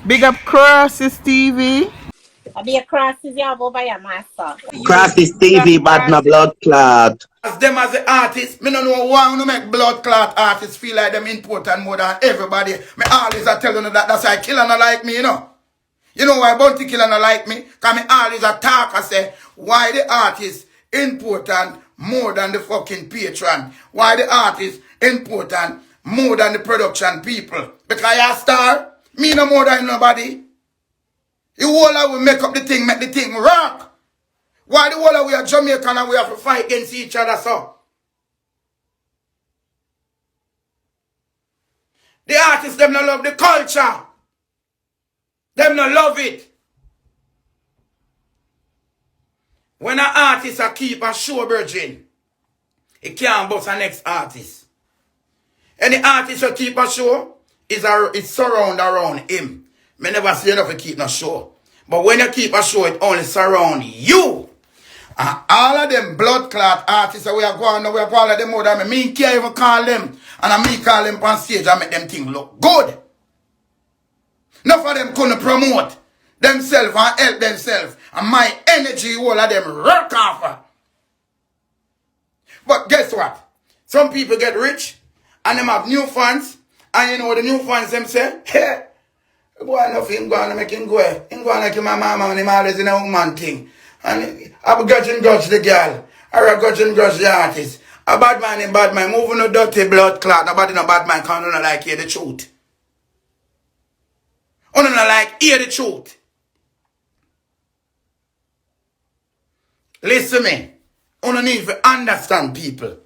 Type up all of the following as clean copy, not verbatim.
Big up Crosses TV. I be a crosses you have over your master. Crafty Stevie, bad my blood clot. As them as the artists, me no know why to make blood clot artists feel like them important more than everybody. Me always a tell you that that's why Killa not like me, you know. You know why Bounty Killa not like me? Cause me always a talk and say why the artist important more than the fucking patron. Why the artist important more than the production people. Because I star, me no more than nobody. You all I will make up the thing, make the thing rock. Why the whole of we are Jamaican and we have to fight against each other, so? The artists, them not love the culture. Them not love it. When an artist a keep a show virgin, it can't bust a next artist. Any artist who keep a show, it's surround around him. Me never see enough to keep no show. But when you keep a show, it only surround you. And all of them blood clot artists we are going we are all of them more than me can't even call them. And I me call them on stage and make them things look good. Enough of them couldn't promote themselves and help themselves. And my energy, all of them rock off. But guess what? Some people get rich and them have new fans. And you know what the new fans them say? Hey, boy, nothing going to make him go. Him going like my mama and him always in a woman thing. And I grudge the girl. I grudge the artist. A bad man in bad man. Moving no dirty blood clot. Nobody no bad man can't like hear the truth. You don't like hear the truth. Listen me. You don't need to understand people.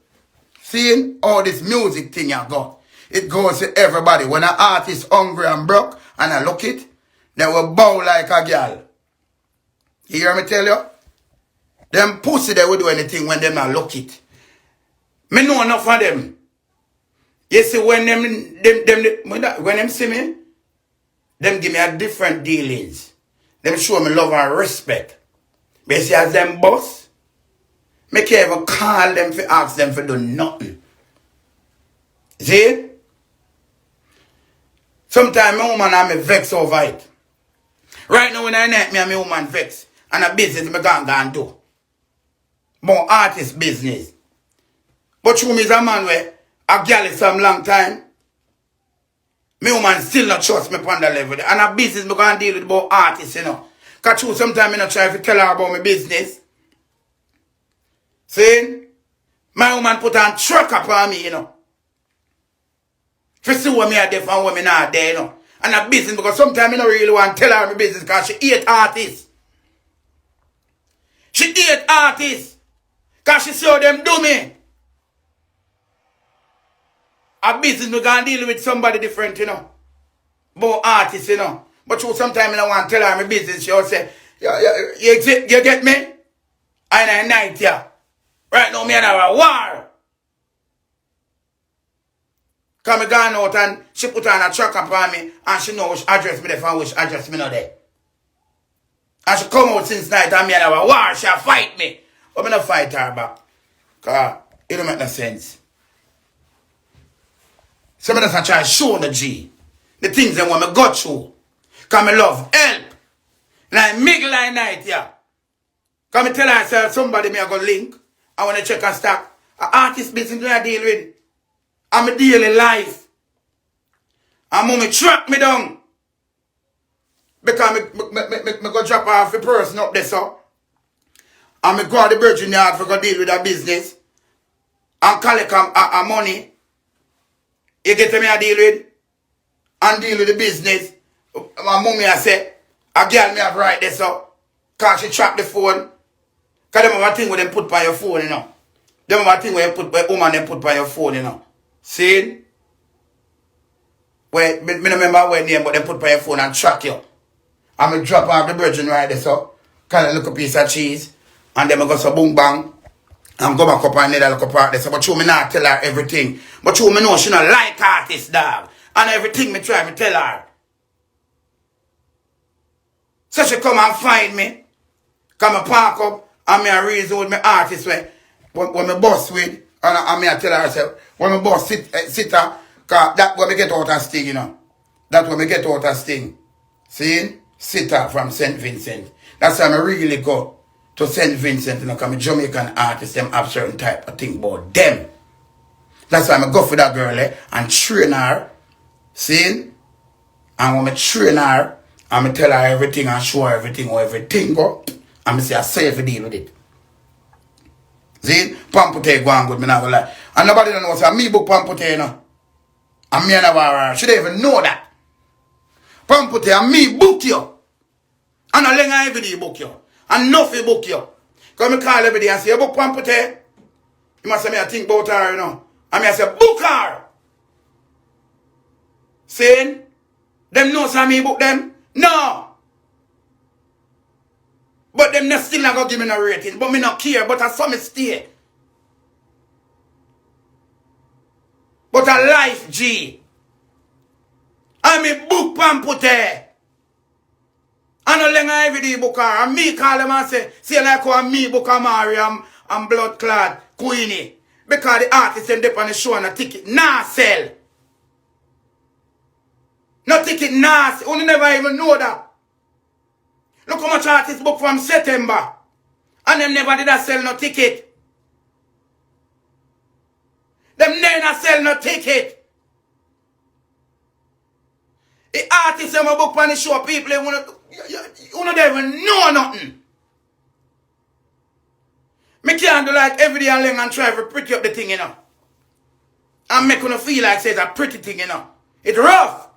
Seeing all this music thing you got. It goes to everybody. When an artist hungry and broke and I look it, they will bow like a girl. You hear me tell you? Them pussy they will do anything when them not look it. Me know enough of them. You see when them see me, them give me a different dealings. Them show me love and respect. But you see as them boss, me can't even call them for ask them for do nothing. See? Sometimes my woman and me vex over it. Right now when I night me and my woman vex. And a business me can do. More artist business. But you is a man where a girl is some long time. My woman still not trust me upon the level. And a business me can deal with about artists, you know. Because you sometimes I not try to tell her about my business. See? My woman put on truck upon me, you know. To see what me are there and what me not there, you know. And a business because sometimes I don't really want to tell her my business because she hate artists. She hate artists. Because she saw them do me. A business we can deal with somebody different, you know. But artists, you know. But you sometimes I don't want to tell her my business. She'll say, you get me? And I night here. Right now, me and her a war. Because I gone out and she put on a truck upon me and she know which address me there and which address me not there. And she come out since night and me and her a war. She'll fight me. But I don't fight her back. Because it don't make no sense. So I just try to show the G. The things that want me go through. Because I love help. Like middle night here. Because I tell her say, somebody me I go link. I want to check and stock. An artist business I deal with. I'm a daily life. And mommy track me down. Because me go drop off a person up there so. And me go to the Virgin Yard for go deal with that business. And collect a money. You get me a deal with. And deal with the business. My mommy I say, a girl me have right there so. Because she track the phone. Because them have a thing where them put by your phone, you know. Them have a thing where you put by woman them put by your phone, you know. See? Where me don't remember where name, but they put by your phone and track you. And me drop off the virgin right there so. Kind of look a piece of cheese. And then I go so boom bang. And go back up and need a look part there. So, but you me not tell her everything. But you me know she not like artist, dog. And everything me try me tell her. So she come and find me. Come and park up. And me a reason with my artist when me boss with. And me a tell her, say, when me boss sit her. Cause that when me get out of sting, you know. That when me get out of sting. See? Sitter from St. Vincent. That's why I really go to St. Vincent, you know, because Jamaican artists, them have certain type of thing about them. That's why I go for that girl and train her. See? And when I train her, I'm tell her everything and show her everything or everything go. And I say, I say if you deal with it. See? Pampute go on good, me not gonna lie. And nobody don't know say me book Pampute, you know. And me and her, she don't even know that. Pampute and me book you. And a Leng every day book you. And Nuffy book you. Because I call every day and say, you book Pampute? You must say me I think about her, you know. And me I say, book her. Saying, them know say me book them? No. But them not still not gonna give me no rating. But me not care, but I saw me stay. But a life, G. I me book Pampute. And a Leng every day book her. And me call them and say like how me book her Mariam and Blood Clad Queenie. Because the artist them dip on the show and a ticket nah sell. No ticket nah sell. You never even know that. Look how much artists book from September. And them never did sell no ticket. Them never sell no ticket. The artists them book from the show, people, you don't even know nothing. Me can't do like every day and Leng and try to pretty up the thing, you know. And make you feel like it's a pretty thing, you know. It's rough.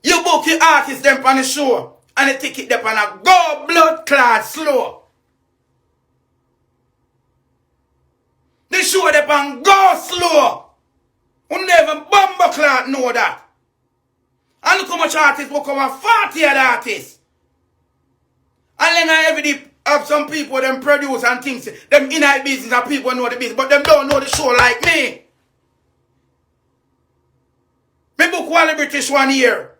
You book your artists them on the show and the ticket them on a go blood clot slow. The show them on go slow. You never bumble clot know that. And look how much artists book over 40 other artists. And Leng every day have some people them produce and things. Them in business and people know the business, but them don't know the show like me. Me book one British one year.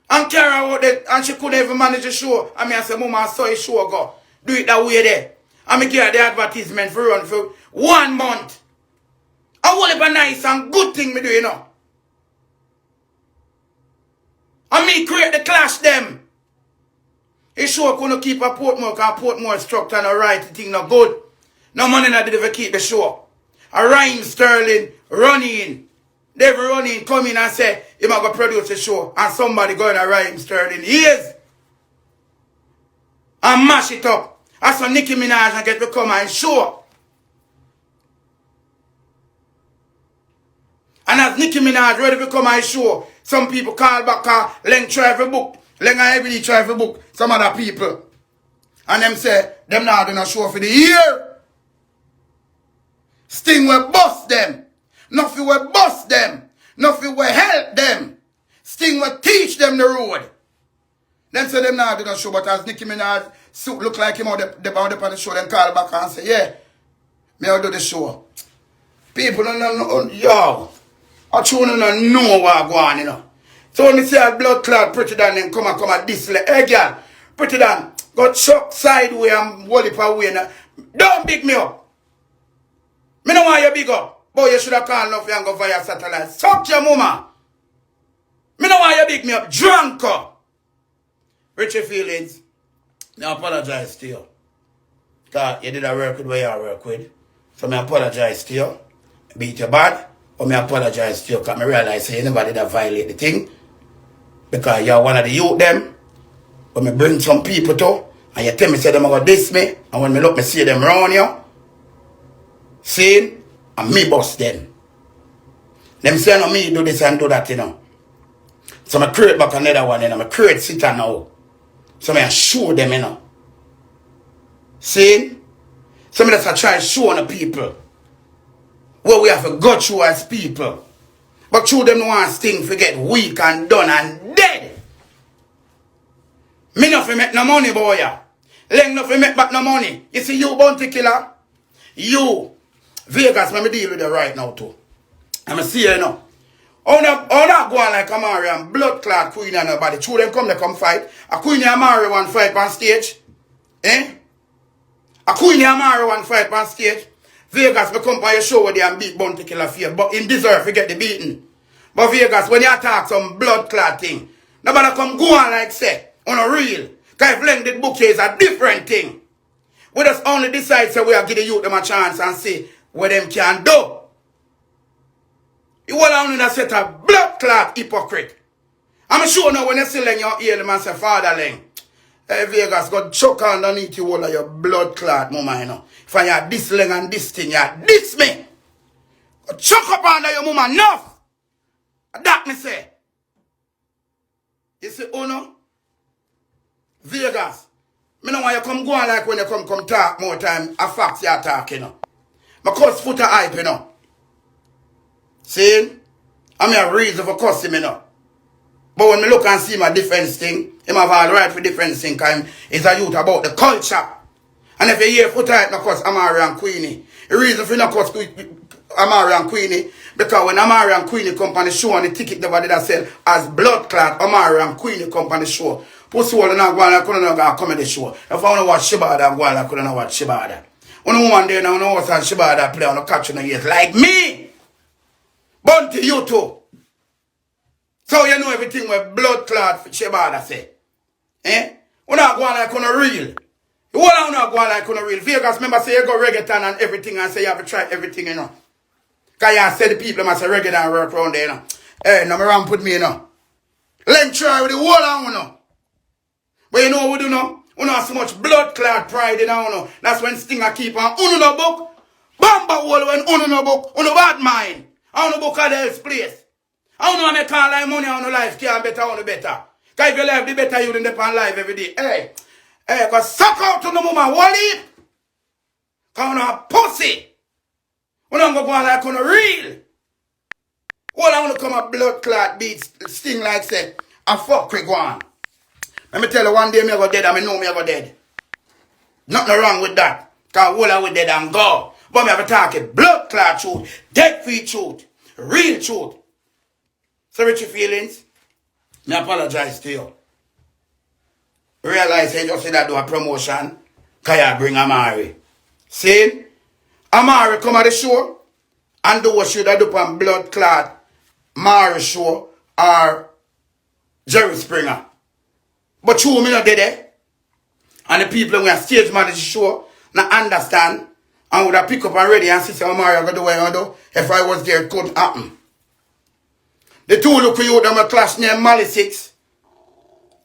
And Kara out there and she couldn't even manage the show. And me I say, Mama, I saw a show go. Do it that way there. And me get the advertisement for run for 1 month. I want it a nice and good thing me do, you know. And me create the clash them. A show couldn't keep a Portmore because Portmore structure and a right thing not good. No money not did ever keep the show. A Rhyme Sterling running. They ever running come in and say, he might go produce a show. And somebody going to Rhyme Sterling. Yes. And mash it up. And so Nicki Minaj and get to come and show. And as Nicki Minaj ready to come and show, some people call back Leng try for book. Leng and everybody try for book some other people. And them say, them not doing a show for the year. Sting will bust them. Nuffy will bust them. Nuffy will help them. Sting will teach them the road. Them say them not doing a show, but as Nicki Minaj suit look like him on the show, then call back and say, yeah, me I'll do the show. People don't know, yo. I truly don't know what go on, you know. So when me say a blood clot PrettiDon and come and this like, hey girl, PrettiDon, go chuck sideways and hold it away now. Don't big me up. Me know why you big up. Boy, you should have called Nuffy and go via satellite. Suck your mama. Me know why you big me up. Drunker. Richie feelings. I apologize to you. Because you did a work with where you work with. So I apologize to you. Beat you bad. But I apologize to you because I realize that you never did violate the thing. Because you're one of the youth them. But I bring some people to. And you tell me say them about this me. And when I look, I see them around you. Saying, and me bust them. Them say no me do this and do that, you know. So I create back another one, you know. I create sitter now. So I show them, you know. Saying, so I just try to show the people where we have to go through as people. But through them one thing forget weak and done and dead. Me not fi make no money, boy. Leng not fi make back no money. You see you bounty killer? You Vegas, let me deal with it right now too. I'm see you now. How not go on like Amari and blood clot Queen and nobody. True them come fight. A Queen and Amari one fight on stage. Eh? A Queen and Amari one fight on stage. Vegas will come by your show with you and beat Bounty Killer fear. But him deserve to get the beating. But Vegas, when you attack some blood clot thing, Nobody come go on like say, on a real. Because if Leng did book here is a different thing. We just only decide say we are giving the youth them a chance and see what them can do. You all only a set of blood clot hypocrite. I'm sure now when you see Leng, you hear them and say, Father Leng, hey Vegas, God choke underneath you all of your blood clot, mama, you know. If I had this Leng and this thing, you this me. God choke up under your mama, enough. That me say. You see, oh no? Vegas, me know why you come go on like when you come talk more time, a facts you talk, you know. My cuss foot a hype, you know. See? I'm a reason for cussing, you know. But when me look and see my defense thing, him have all right for defense thing, because it's a youth about the culture. And if you hear foot hype, no cuss Amari and Queenie. The reason for no cuss Amari and Queenie, because when Amari and Queenie come on the show and the ticket nobody that sell as blood clot, Amari and Queenie come on the show. Pussy all not go on, I couldn't go comedy show. If I want to watch Shibada, go on, I couldn't watch Shibada. When one day now, I watch Shibada play on the catch in the years like me. Bunty, you too. So you know everything with blood clot for Shibada say. Eh? We not go on like on a real. You all not go on like on a real. Vegas remember say you go reggaeton and everything and say you have to try everything, you know. Because you say the people must say reggaeton work around there, you know. Hey, no me wrong put me, you know. Leng try with the whole on, you know. But you know what we do now? We don't have so much blood clot pride in you know. That's when Stinger keep on uno no book. Bamba hole when uno no book. Uno bad mind. I don't book at else place. I don't know make all like money on no life can better on the better. Because if your life the better you than depend life every day. Hey, cause suck out to the woman wally. Cause you a pussy. We don't go on like on a real. All I want to come a blood clot beats sting like say, a fuck quick one. Let me tell you, one day me go dead and me know me go dead. Nothing wrong with that. Because all I will dead and go. But me have to talk it blood clot truth, dead free truth, real truth. So with your feelings, me apologize to you. Realize you just say that do a promotion, because you bring Amari. See? Amari come at the show and do what should I do on blood clot, Mari show or Jerry Springer. But you me not did it. And the people when stage manage the show not understand and would have pick up and ready and say, Amari, I got do what I do. If I was there, it couldn't happen. The two look you them a class named Mali 6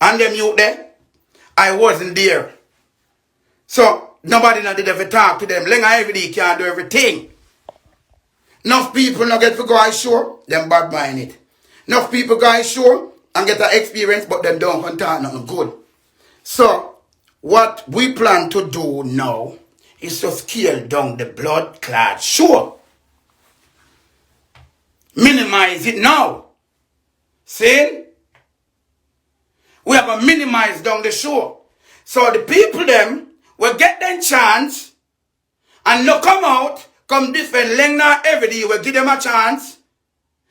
and them you there. I wasn't there. So nobody not did ever talk to them. Leng every day can't do everything. Enough people not get to go and show, them bad mind it. Enough people go and show and get an experience, but them don't contact nothing good. So, what we plan to do now is to scale down the blood clot show. Minimize it now. See? We have to minimize down the show. So the people them will get them chance and no come out, come defend Leng now every day, we'll give them a chance.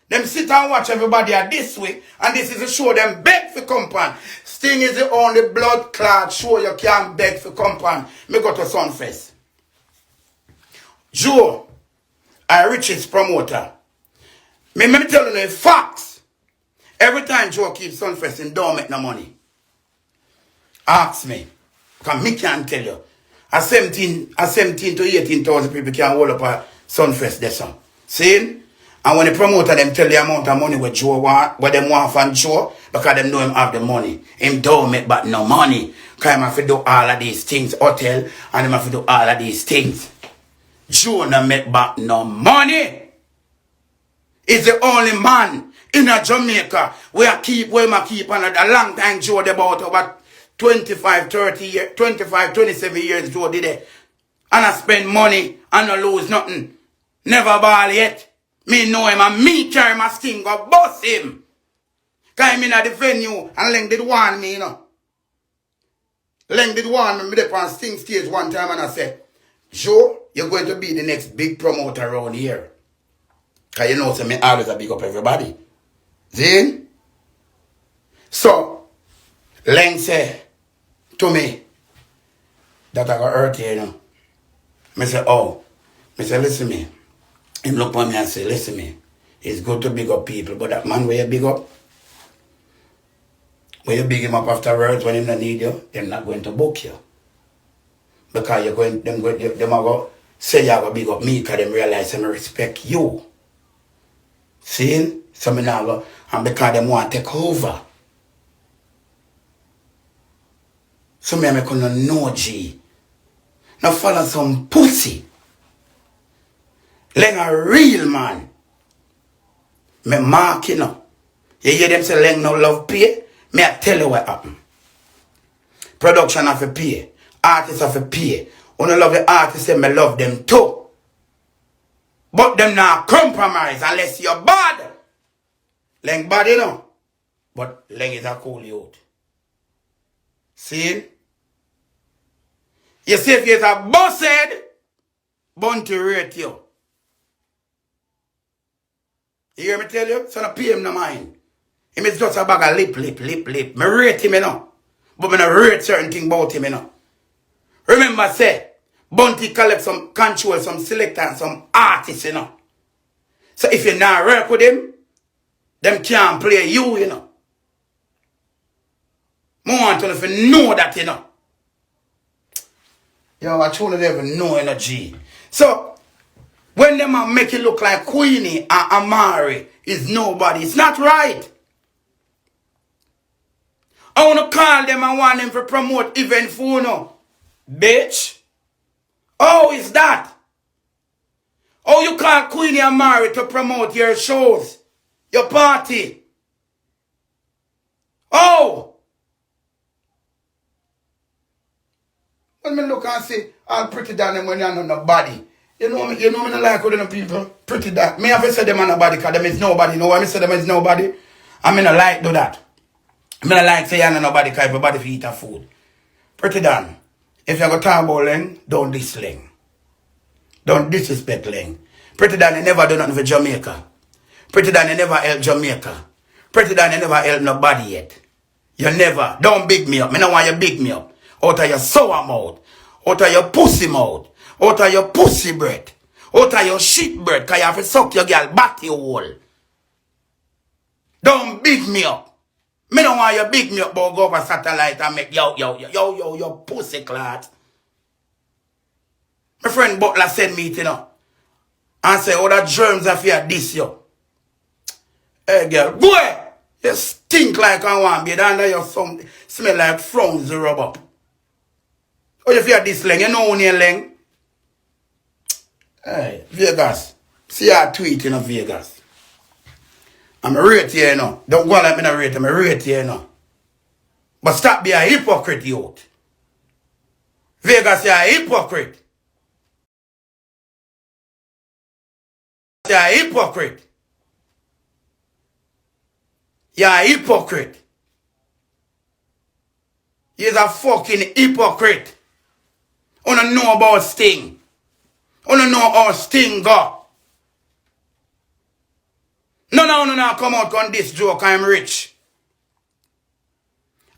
Them sit and watch everybody at this way, and this is a show them beg for company. Sting is the only blood clot show you can't beg for company. Me go to Sunfest. Joe, a richest promoter. Me tell you the facts. Every time Joe keeps Sunfest and don't make no money. Ask me. Because me can't tell you. A 17 to 18,000 people can hold up a Sunfest this song. See? And when the promoter them tell the amount of money what Joe want, what them want from Joe, because them know him have the money. Him don't make back no money. Because him have to do all of these things, hotel, and him have to do all of these things. Joe not make back no money. He's the only man in a Jamaica where keep and a long time Joe about over 25, 30 years, 25, 27 years Joe did it. And I spend money and I lose nothing. Never ball yet. Me know him and me carry my sting go bust him. Cause him in the venue and Leng did warn me, you know. Leng did warn me there on Sting stage one time and I said, Joe, you're going to be the next big promoter around here. Cause you know, so me always a big up everybody. See? So, Leng said to me that I got hurt here, you know. I said, oh. I said, listen me. Him look at me and say, listen me. It's good to big up people, but that man where you big up, When you big him up afterwards, when him not need you, they're not going to book you. Because you're going, them are going say you're going to big up me because them realize them respect you. See? So me now go, and because them want to take over. So me couldn't know G. Now follow some pussy. Leng a real man. Me mark you know. You hear them say Leng no love pay? Me I tell you what happen. Production have to pay. Artists have to pay. When I love the artists, me love them too. But them not compromise unless you're bad. Leng bad you know. But Leng is a cool youth. See? You see if you're a boss head, born to rate you. You hear me tell you? So not pay him no mind. Him is just a bag of lip. Me rate him, you know. But me not rate certain thing about him, you know. Remember, say, Bunty collect some control, some selector, and some artists, you know. So if you not work with him, them can't play you, you know. I want to know that, you know. Yo, I truly don't even know, you know, G. So, when them make it look like Queenie and Amari is nobody, it's not right. I want to call them and want them to promote event for no. Bitch. How is that? How you call Queenie and Amari to promote your shows, your party? Oh! When me look and see all PrettiDon them when you know nobody. You know me not like all them people. PrettiDon. Me have to say them are nobody because them is nobody. You know why me say them is nobody? I mean I like do that. I mean I like say you know nobody because everybody fi eat a food. PrettiDon. If you go talk about Leng, don't diss Leng. Don't disrespect Leng. PrettiDon you never do nothing for Jamaica. PrettiDon you never help Jamaica. PrettiDon you never help nobody yet. You never. Don't big me up. Me no want you big me up. Out of your sour mouth, out of your pussy mouth, out of your pussy breath, out of your shit breath, because you have to suck your girl back your hole. Don't big me up. Me don't want you big me up, but go over satellite and make yo, pussy clot. My friend Butler sent me, you know, and say, oh, the germs are here this yo. Hey, girl, boy, you stink like I want, be under your something, smell like frozen rubber. Oh, you feel this Leng? You know only Leng? Hey, Vegas. See your tweet in Vegas. I'm a rate here, you know. Don't go like me not rate, I'm a rate here, you know. But stop being a hypocrite, youth. Vegas, you're a hypocrite. You're a hypocrite. You're a hypocrite. You're a fucking hypocrite. I don't know about Sting. I don't know how Sting go. No, come out on this joke, I'm rich.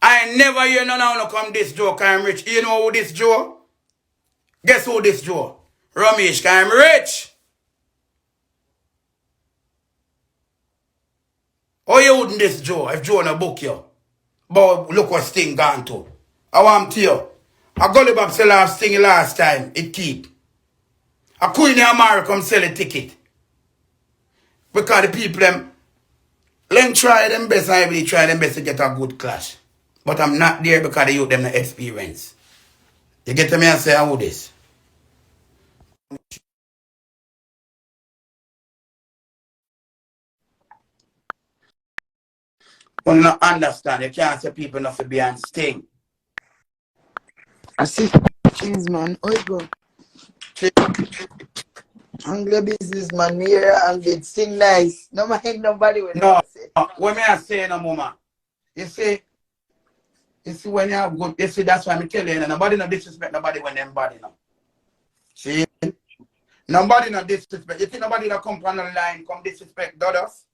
I never hear no come this joke, I'm rich. You know who this Joe? Guess who this Joe? Ramesh, I'm rich. How you wouldn't this Joe if Joe no book you? But look what Sting gone to. I want to you. I got the sell off Sting last time, it keep. A Queen Amari come sell a ticket. Because the people them Leng try them best and everybody try them best to get a good clash. But I'm not there because they use them the experience. You get to me and say how this? When you not understand, you can't say people not to be on Sting. I see. Cheese, man. Oh, go. Anglo business, man. Me here and did sing nice. No mind nobody when No, I say. what me I say no mama. You see when you have good, you see that's why I'm telling you, nobody no disrespect nobody when them body now. See? Nobody no disrespect. You think nobody that come on the line come disrespect others?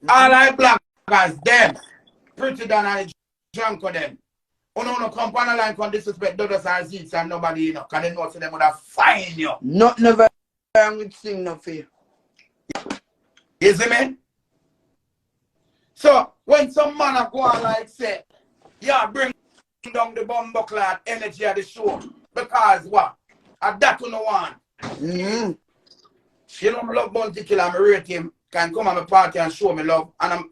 All I black guys, them. PrettiDon and drunk of them. No come on the line come disrespect others and seats and nobody, you know, because they know so them would have fine you. Not never wrong with sing Nuffy. You see me? So when some man go on like say, the bumbo clad energy of the show. Because what? And that you know one. Mm-hmm. You know, I love Bounty Killa, I rate him. Can come on my party and show me love. And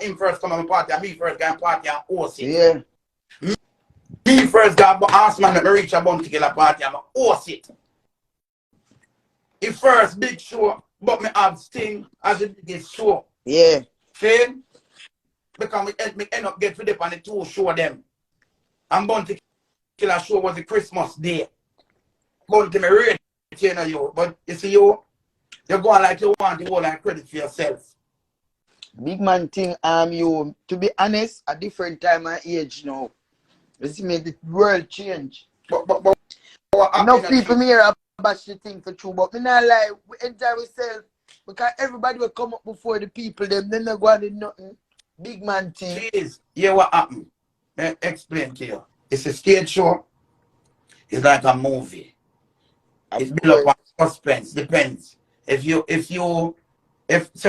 him first come on my party, and me first go party and host it. Yeah. Me first go ask man to reach a Bounty Killa party and host it. The first big show, but me have Sting as the biggest show. Yeah. See? Because me end up get with them on the two show them. And Bounty Killa show was the Christmas day. Bounty me rate you, but you see you're going like you want the whole like credit for yourself. Big man thing, you, to be honest, a different time and age now. You see me, the world change. But Enough people me here bash the thing for true, but me not lie, we enjoy ourselves because everybody will come up before the people, them, then they go and do nothing. Big man thing. Please, hear what happened. Explain to you. It's a stage show. It's like a movie. It's built up on suspense. Depends. So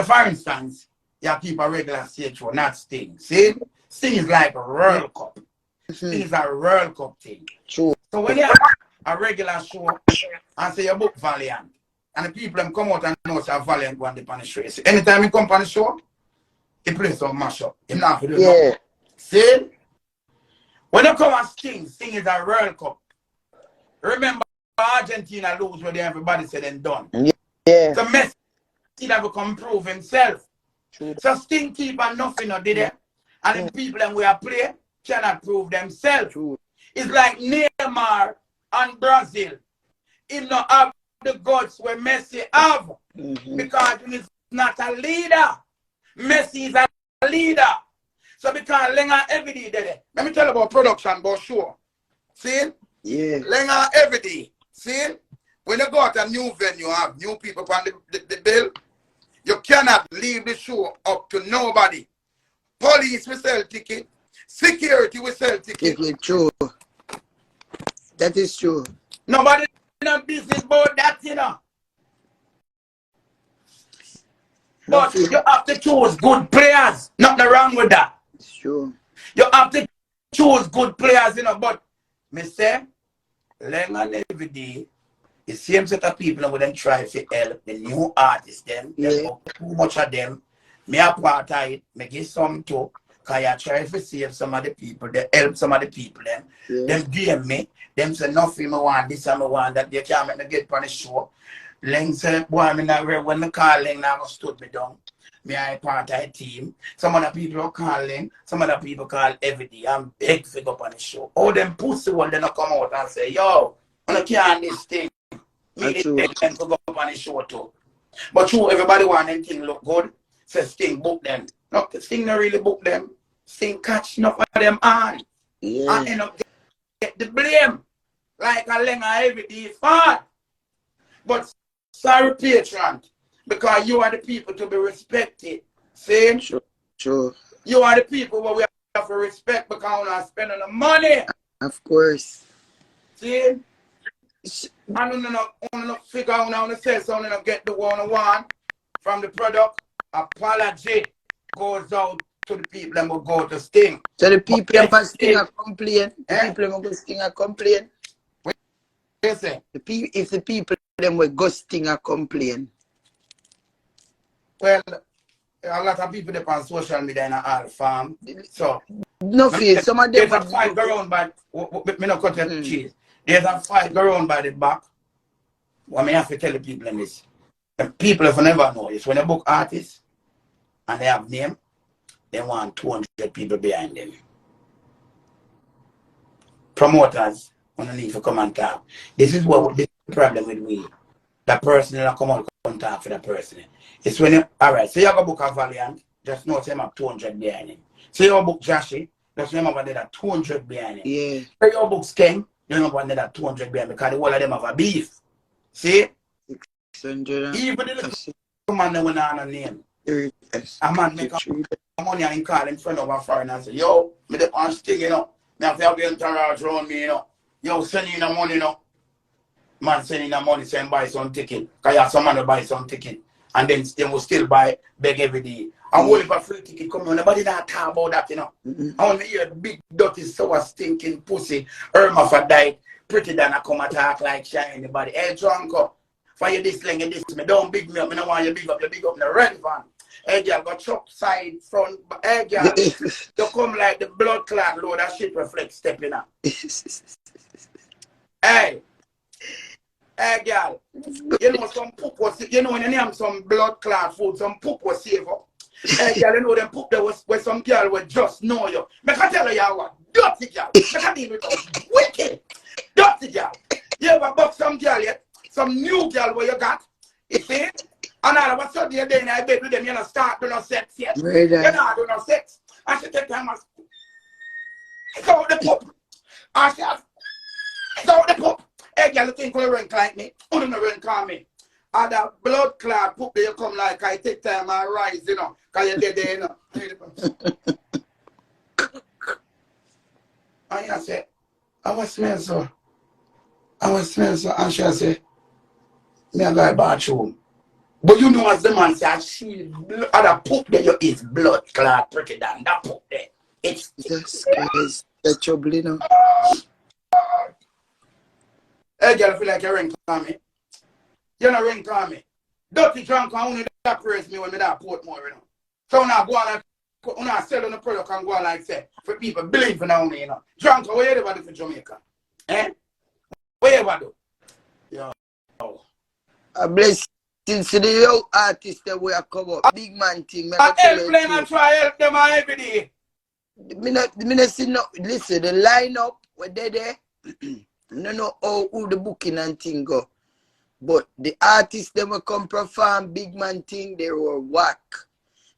for instance, you keep a regular stage show, not Sting. See? Sting is like a World Cup. Sting is a World Cup thing. True. So when you have a regular show and say you book Valiant, and the people them come out and know it's a Valiant go on the show. See, anytime you come on the show, he plays some mashup. He not for do nothing. See? When you come and Sting is a World Cup. Remember Argentina lose where everybody said and done. Yeah. So Messi never come prove himself. True. So Sting keep and nothing did it. And the people that we are playing cannot prove themselves. True. It's like Neymar and Brazil. He not have the guts where Messi have. Because he's not a leader. Messi is a leader. So because Leng every day did it. Let me tell you about production, but sure. See? Yeah. Leng every day. See, when you go to a new venue, have new people on the bill, you cannot leave the show up to nobody. Police will sell ticket, security will sell ticket. True. That is true. Nobody not business about that, you know. But you have to choose good players. Nothing wrong with that. It's true. You have to choose good players, you know. But me say, Leng and every day, the same set of people who then try to help the new artists, them too much of them. Me a part of it, me give some too, because I try to save some of the people, they help some of the people, them DM me, them say nothing, me want this and me want that, they can't make me get on the show. Leng say, boy, me not real, when me call Leng, now I stood me down. Me I part of a team. Some of the people call Leng, some of the people call every day. I'm big figure up on the show. All them pussy one then come out and say, yo, I can't this thing. Me beg them to go up on the show too. But true, everybody want them thing look good. Say Sting book them. No, Sting not really book them. Sting catch enough of them on. Yeah. And end up get the blame. Like a Leng every day is hard. But sorry, patron. Because you are the people to be respected. See? True. You are the people where we have to respect because we're not spending the money. Of course. See? I don't know figure out how to say something and get the 101 from the product. Apology goes out to the people that will go to Sting. So the people that must Sting a complain. The people that will go Sting a complain. What you say? If the people them will go Sting a complain. Well, a lot of people that on social media in all farm. So Nuffy, some of them there's a fight go around by me not cut your cheese. There's a fight go around by the back. What me have to tell the people in this. The people if I never know is when they book artists and they have name, they want 200 people behind them. Promoters want need to come and talk. This is what this is the problem with me. That person will come out and talk for that person. It's when you, alright, so you have a book of Valiant, just know him have 200 behind him. So you have a book Jashi, just remember that 200 behind him. Yeah. So you have book King, you remember that 200 behind him because the whole of them have a beef. See? 600. Even the man that went on a name. A man make a money and call him friend of a foreigner and say, yo, me the on Sting, you know. Me have to have the entourage around me, you know. Yo, send you the money, you know. Man sending the money, send buy some ticket. Because you have some man to buy some ticket. And then they will still beg every day. I want if a free ticket come on, nobody not talk about that, you know. I want to hear the big dirty sour stinking pussy Irma for died. PrettiDon I come attack like shy anybody. Hey Drunko, for you this Leng and this me don't big me up, me don't want you big up the red van. Hey girl, go chop side front. Hey girl, you come like the blood clot load that shit reflect stepping up. Hey. Hey girl, you know some poop was, you know when you name some blood clot food, some poop was saved up. Hey girl, you know them poop there was where some girl would just know you. Make I tell you what, dirty girl. Make I deal with those wicked, dirty girl. You ever buck some girl yet? Some new girl where you got? You see? And all of a sudden you're there in bed with them, you know, start doing no sex yet. You know, do no sex. I should take time and so the poop. I should so the poop. Hey, girl, you think you rank like me? Who don't rank on me? And that blood clot poop there, you come like I take time and rise, you know, because you're dead there, you know. And I said, I was smell so. And she said, me a guy bathroom. But you know as the man said, she, other poop there you is blood clot PrettiDon. That poop there. It's Jesus Christ, the trouble, you know. Hey girl, feel like you rank on me. You know rank on me. Dirty drunk and only that praise me when me that port more, you know. So now go on like when I sell on the product and go on like say for people believe in only, you know. Drunk, what you ever do for Jamaica? Eh? What you ever do? Yo. A blessing to the young artists that we are come up. Big man thing. I help them and try help them every day. Me not see no, listen, the lineup were there. No know how who the booking and thing go. But the artists they will come perform big man thing, they were whack.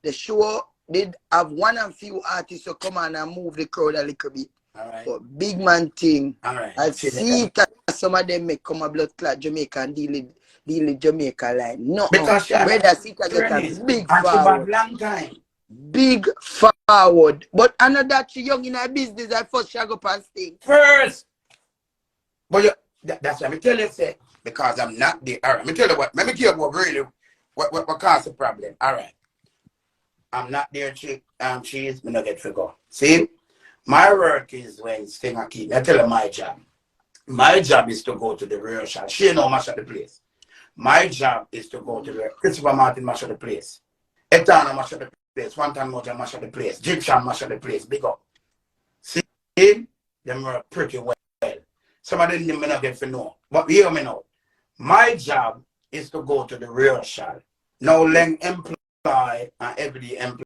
The show did have one and few artists who come on and move the crowd a little bit. All right. But big man thing, right. I see that some of them make come a blood clot Jamaica and deal with Jamaica like no. Because brother Sita get a big forward. Long time. Big forward. But I know that she young in her business, I first shall go up and sing. First. But you, that's what I tell you, say, because I'm not there. All right, let me tell you what, let me tell you what really, what causes the problem. All right. I'm not there, cheese, me not get to go. See, my work is when Stinger keep me. I tell you my job. My job is to go to the rehearsal. She know mash at the place. My job is to go to the Christopher Martin mash at the place. Etana mash at the place. One time Moja mash at the place. Gypsum mash at the place. Big up. See, them were pretty well. Some of them may not get to know. But hear me now. My job is to go to the rehearsal. Now Leng employ and every day employ